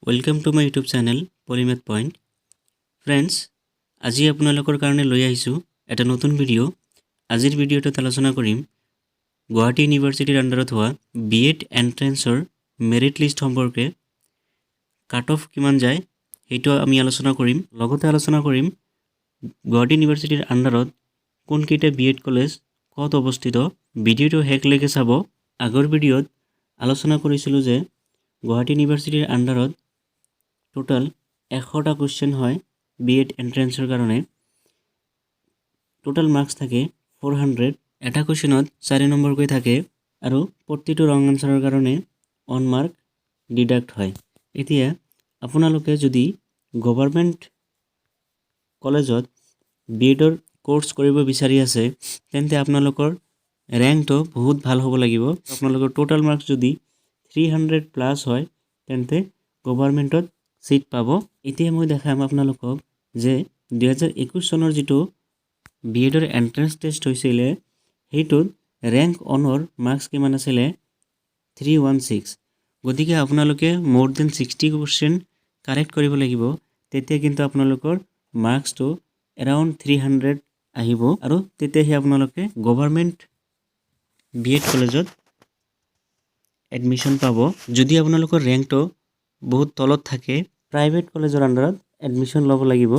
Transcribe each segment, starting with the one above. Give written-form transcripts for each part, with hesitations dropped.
Welcome to my YouTube channel Polymath Point. Friends, আজি আপোনালোকৰ কাৰণে লৈ আহিছোঁ এটা নতুন ভিডিঅ'। আজিৰ ভিডিঅ'টোত আলোচনা কৰিম গুৱাহাটী ইউনিভাৰ্চিটিৰ আণ্ডাৰত হোৱা বিএড এন্ট্ৰেন্সৰ মেৰিট লিষ্ট সম্পৰ্কে। কাট অফ কিমান যায় সেইটো আমি আলোচনা কৰিম। লগতে আলোচনা কৰিম গুৱাহাটী ইউনিভাৰ্চিটিৰ আণ্ডাৰত কোনকেইটা বিএড কলেজ ক'ত অৱস্থিত। ভিডিঅ'টো শেষলৈকে চাব। আগৰ ভিডিঅ'ত আলোচনা কৰিছিলোঁ যে গুৱাহাটী ইউনিভাৰ্চিটিৰ আণ্ডাৰত টোটাল 100টা কুৱেশ্যন হয় বিএড এন্ট্ৰেন্সৰ কাৰণে। টোটাল মাৰ্কস থাকে 400। এটা কুৱেশ্যনত 4 নম্বৰকৈ থাকে আৰু প্ৰতিটো ৰং আনসাৰৰ কাৰণে 1 মাৰ্ক ডিডাক্ট হয়। এতিয়া আপোনালোকে যদি গভৰ্ণমেণ্ট কলেজত বিএডৰ কোৰ্স কৰিব বিচাৰি আছে তেন্তে আপোনালোকৰ ৰেংকটো বহুত ভাল হ'ব লাগিব। আপোনালোকৰ টোটাল মাৰ্কস যদি 300 প্লাস হয় তেন্তে গভৰ্ণমেণ্টত সিট পাব। এতিয়া মই দেখাম আপোনালোকক যে 2021 চনৰ যেটো বিএডৰ এন্ট্ৰেন্স টেষ্ট হৈছিল হেইটোত ৰেংক অনৰ মাৰ্কস কিমান আছিল 316। গতিকে আপোনালোকে more than 60 কোৱেশ্চন কাৰেক্ট কৰিব লাগিব, তেতিয়া কিন্তু আপোনালোকৰ মাৰ্কসটো around 300 আহিব আৰু তেতিয়াহে আপোনালোকে গভৰ্ণমেণ্ট বিএড কলেজত এডমিশন পাব। যদি আপোনালোকৰ ৰেংকটো বহুত তলত থাকে প্ৰাইভেট কলেজৰ আণ্ডাৰত এডমিশন ল'ব লাগিব।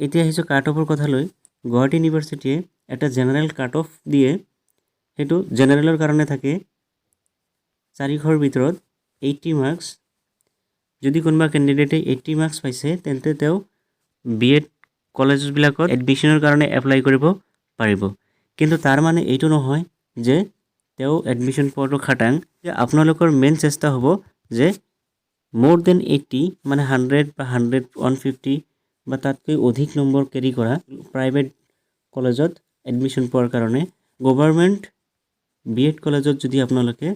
এতিয়া আহিছো কাট অফৰ কথা লৈ। গুৱাহাটী ইউনিভাৰ্চিটিয়ে এটা জেনাৰেল কাট অফ দিয়ে, হেতু জেনাৰেলৰ কাৰণে থাকে 400ৰ ভিতৰত 80 মাৰ্কস। যদি কোনোবা ক্যান্ডিডেটে 80 মাৰ্কস পাইছে তেন্তে তেওঁ বিএড কলেজবিলাকত এডমিশনৰ কাৰণে এপ্লাই কৰিব পাৰিব। কিন্তু তাৰ মানে এইটো নহয় যে তেওঁ এডমিশন পোৱাটো খাটাং। আপোনালোকৰ মেইন চেষ্টা হ'ব যে more than 80 মানে 100 বা 100 150 বা তাতকৈ অধিক নম্বৰ কেৰি কৰা প্ৰাইভেট কলেজত এডমিশন পোৱাৰ কাৰণে। গভৰ্ণমেণ্ট বিএড কলেজত যদি আপোনালোকে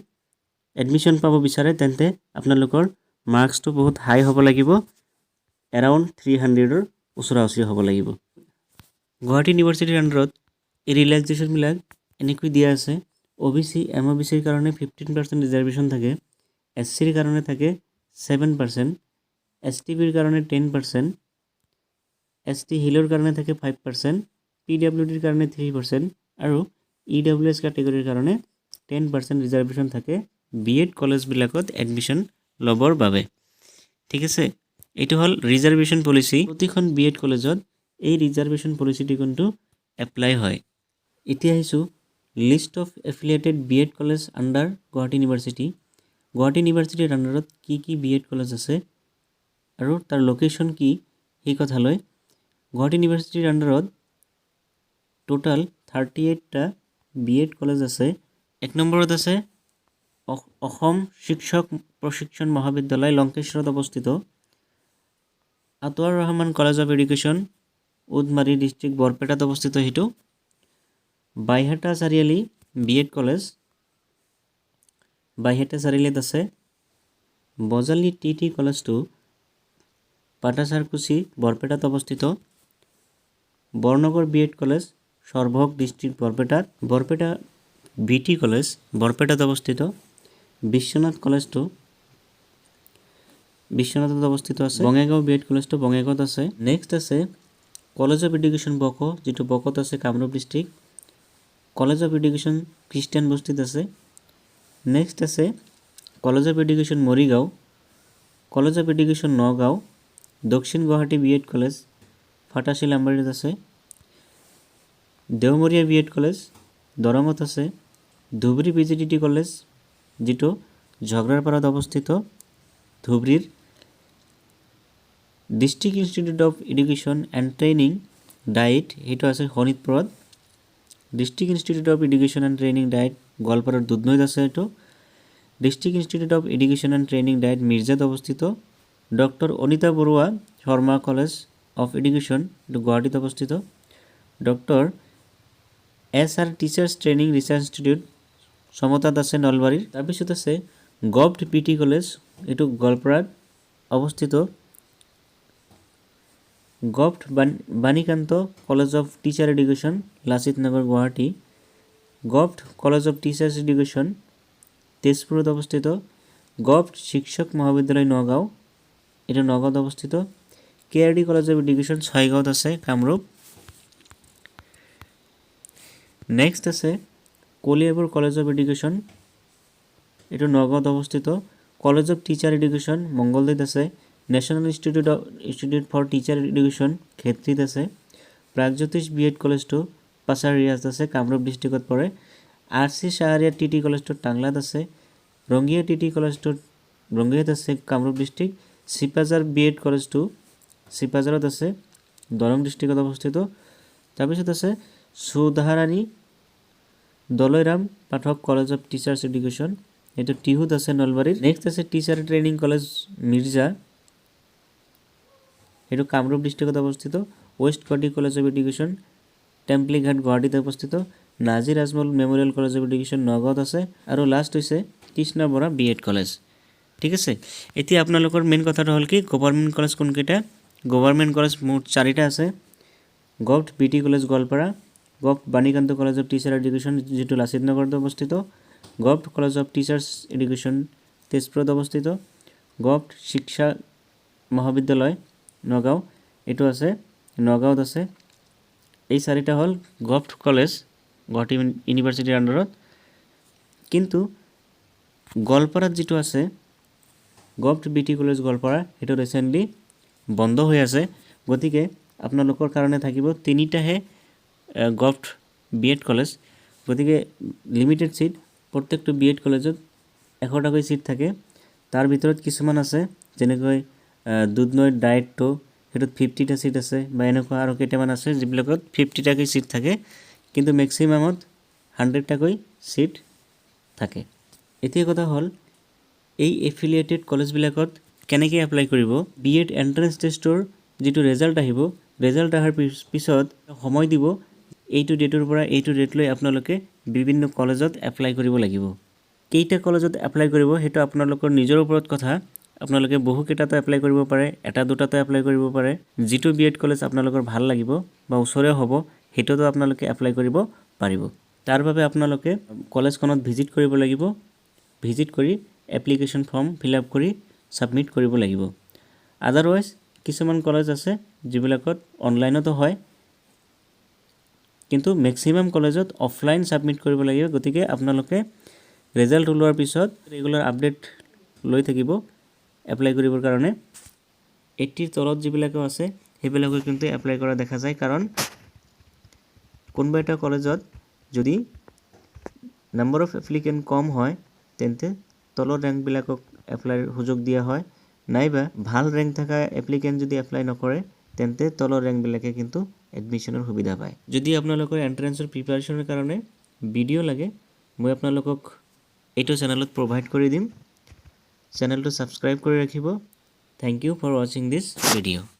এডমিশন পাব বিচাৰে তেন্তে আপোনালোকৰ মাৰ্কসটো বহুত হাই হ'ব লাগিব, around 300ৰ ওচৰা-ওচৰি হ'ব লাগিব। গুৱাহাটী ইউনিভাৰ্চিটিৰ আণ্ডাৰত এই ৰিলেক্সেশন বিলাক এনেকৈ দিয়া আছে। ওবিসি এমওবিসিৰ কাৰণে 15% ৰিজাৰ্ভেশন থাকে, এসসিৰ কাৰণে থাকে 7%, এসটিবিৰ কাৰণে 10%, এসটি হিলৰ কাৰণে থাকে 5%, পিডব্লিউডিৰ কাৰণে 3% আৰু ইডব্লিউএস ক্যাটেগৰীৰ কাৰণে 10% ৰিজাৰ্ভেশন থাকে বিএড কলেজ বিলাকত এডমিশন লবৰ বাবে। ঠিক আছে, এইটো হল ৰিজাৰ্ভেশন পলিসি। প্ৰতিখন বিএড কলেজত এই ৰিজাৰ্ভেশন পলিসিটি কিন্তু এপ্লাই হয়। এতিয়া আহিছো list of affiliated BEd college under Guwahati university. Guwahati ইউনিভাৰ্চিটিৰ আণ্ডাৰত কি বিএড কলেজ আছে আৰু তাৰ লোকেশন কি এই কথা লৈ। গুৱাহাটী ইউনিভাৰ্চিটিৰ আণ্ডাৰত টোটাল 38টা বিএড কলেজ আছে। এক নম্বৰত আছে অসম শিক্ষক প্ৰশিক্ষণ মহাবিদ্যালয় লংকেশ্বৰত অৱস্থিত। Ataur Rahman college of education Udmari district বৰপেটাত অৱস্থিত। হেতু বাইহাটা চাৰিআলি বিএড কলেজ বাইহাটা চাৰিআলিত আছে। বজালী টিটি কলেজটো পাটাচাৰকুছি বৰপেটাত অৱস্থিত। Barnagar BEd college Sarbhog district বৰপেটাত। বৰপেটা বিটি কলেজ বৰপেটাত অৱস্থিত। বিশ্বনাথ কলেজটো বিশ্বনাথত অৱস্থিত আছে। বঙাইগাঁও বিএড কলেজটো বঙাইগাঁৱত আছে। নেক্সট আছে কলেজ অফ এডুকেশ্যন বকো, যেটো বকোত আছে Kamrup district. College of education Christian বস্তিত আছে। নেক্সট আছে college of education Morigaon, college of education Nagaon, Dakshin Guwahati BEd college Fatasil আমবাৰীত আছে। দেওমৰীয়া বিএড কলেজ দৰঙত আছে। ধুবুৰী বিজেডিটি কলেজ যেটো ঝগড়াৰপাৰাত অৱস্থিত ধুবুৰীৰ। District institute of education and training DIET হেতু আছে শোণিতপুৰত। District institute of education and training DIET গোৱালপাৰাৰ দুধনৈত আছে। হেতু district institute of education and training DIET মিৰ্জাত অৱস্থিত। Doctor Anita Barua Sharma college of education গুৱাহাটীত অৱস্থিত। Doctor S R. Teachers training research institute সমতাত আছে নলবাৰীৰ। তাৰপিছত আছে গভট পিটি কলেজ, এইটো গোৱালপাৰাত অৱস্থিত। Govt Banikanta college of teacher education Lachit Nagar Guwahati. Govt college of teachers education তেজপুৰত অৱস্থিত। গভট শিক্ষক মহাবিদ্যালয় নগাঁও এটা নগাঁৱত অৱস্থিত। KRD কলেজ অফ এডুকেশ্যন ছয়গাঁৱত আছে কামৰূপ। নেক্সট আছে কলিয়াবৰ কলেজ অফ এডুকেশ্যন, এইটো নগাঁৱত অৱস্থিত। কলেজ অফ টিচাৰ এডুকেশ্যন মংগলদৈত আছে। National institute for teacher education খেত্ৰীত আছে। প্ৰাগজ্যোতিষ BEd কলেজটো পাচাৰিয়াত আছে, কামৰূপ ডিষ্ট্ৰিক্টত পৰে। RC চাহাৰীয়া TT কলেজটো টাংলাত আছে। ৰঙিয়া TT কলেজটো ৰঙিয়াত আছে, কামৰূপ ডিষ্ট্ৰিক্ট। চিপাঝাৰ BEd কলেজটো চিপাঝাৰত আছে, দৰং ডিষ্ট্ৰিক্টত অৱস্থিত। তাৰপিছত আছে সুধাৰাণী দলৈৰাম পাঠক কলেজ অফ টিচাৰ্ছ এডুকেশ্যন, এইটো টিহুত আছে নলবাৰীত। নেক্সট আছে টিচাৰ ট্ৰেইনিং কলেজ মিৰ্জা, এইটো কামৰূপ ডিষ্ট্ৰিক্টত অৱস্থিত। West Guwahati college of education Templighat গুৱাহাটীত অৱস্থিত। Nazir Ajmal memorial college of education নগাঁৱত আছে। আৰু লাষ্ট হৈছে কৃষ্ণ বৰা BEd কলেজ। ঠিক আছে, এতিয়া আপোনালোকৰ মেইন কথাটো হ'ল কি গভৰ্ণমেণ্ট কলেজ কোনকেইটা? গভৰ্ণমেণ্ট কলেজ মুঠ 4টা আছে। Govt BT college Goalpara, govt Banikanta college of teacher education যিটো লাচিত নগৰত অৱস্থিত, govt college of teachers education তেজপুৰত অৱস্থিত, গভট শিক্ষা মহাবিদ্যালয় নগাঁও, এইটো আছে নগাঁৱত আছে। এই 4টা হ'ল গভট কলেজ গুৱাহাটী ইউনিভাৰ্চিটিৰ আণ্ডাৰত। কিন্তু গোৱালপাৰাত যিটো আছে গভট BT কলেজ গোৱালপাৰা, সেইটো ৰিচেণ্টলি বন্ধ হৈ আছে। গতিকে আপোনালোকৰ কাৰণে থাকিব 3টাহে গভট BEd কলেজ। গতিকে লিমিটেড ছিট, প্ৰত্যেকটো BEd কলেজত 100টাকৈ ছিট থাকে। তাৰ ভিতৰত কিছুমান আছে যেনেকৈ দুধনৈত ডায়েটটো, সেইটোত 50টা ছিট আছে, বা এনেকুৱা আৰু কেইটামান আছে যিবিলাকত 50টাকৈ ছিট থাকে, কিন্তু মেক্সিমামত 100টাকৈ ছিট থাকে। এতিয়া কথা হ'ল এই এফিলিয়েটেড কলেজবিলাকত কেনেকৈ এপ্লাই কৰিব? BEd এণ্ট্ৰেন্স টেষ্টৰ যিটো ৰেজাল্ট আহিব, ৰেজাল্ট অহাৰ পিছত সময় দিব, এইটো ডেটৰ পৰা এইটো ডেটলৈ আপোনালোকে বিভিন্ন কলেজত এপ্লাই কৰিব লাগিব। কেইটা কলেজত এপ্লাই কৰিব সেইটো আপোনালোকৰ নিজৰ ওপৰত কথা। আপোনালোকে বহুকেইটাতো এপ্লাই কৰিব পাৰে, এটা দুটাতো এপ্লাই কৰিব পাৰে। যিটো BEd কলেজ আপোনালোকৰ ভাল লাগিব বা ওচৰে হ'ব সেইটোতো আপোনালোকে এপ্লাই কৰিব পাৰিব। তাৰ বাবে আপোনালোকে কলেজখনত ভিজিট কৰিব লাগিব। ভিজিট কৰি এপ্লিকেশ্যন ফৰ্ম ফিল আপ কৰি ছাবমিট কৰিব লাগিব। আদাৰৱাইজ কিছুমান কলেজ আছে যিবিলাকত অনলাইনতো হয়, কিন্তু মেক্সিমাম কলেজত অফলাইন ছাবমিট কৰিব লাগিব। গতিকে আপোনালোকে ৰেজাল্ট ওলোৱাৰ পিছত ৰেগুলাৰ আপডেট লৈ থাকিব এপ্লাই কৰিবৰ কাৰণে। 80ৰ তলত যিবিলাকো আছে সেইবিলাকো কিন্তু এপ্লাই কৰা দেখা যায়, কাৰণ কোনোবা এটা কলেজত যদি নাম্বাৰ অফ এপ্লিকেণ্ট কম হয় তেন্তে তলৰ ৰেংকবিলাকক এপ্লাইৰ সুযোগ দিয়া হয়, নাইবা ভাল ৰেংক থকা এপ্লিকেণ্ট যদি এপ্লাই নকৰে তেন্তে তলৰ ৰেংকবিলাকে কিন্তু এডমিশ্যনৰ সুবিধা পায়। যদি আপোনালোকৰ এণ্ট্ৰেন্সৰ প্ৰিপাৰেশ্যনৰ কাৰণে ভিডিঅ' লাগে, মই আপোনালোকক এইটো চেনেলত প্ৰভাইড কৰি দিম। চেনেলটো ছাবস্ক্ৰাইব কৰি ৰাখিব। থেংক ইউ ফৰ ৱাচিং দিছ ভিডিঅ'।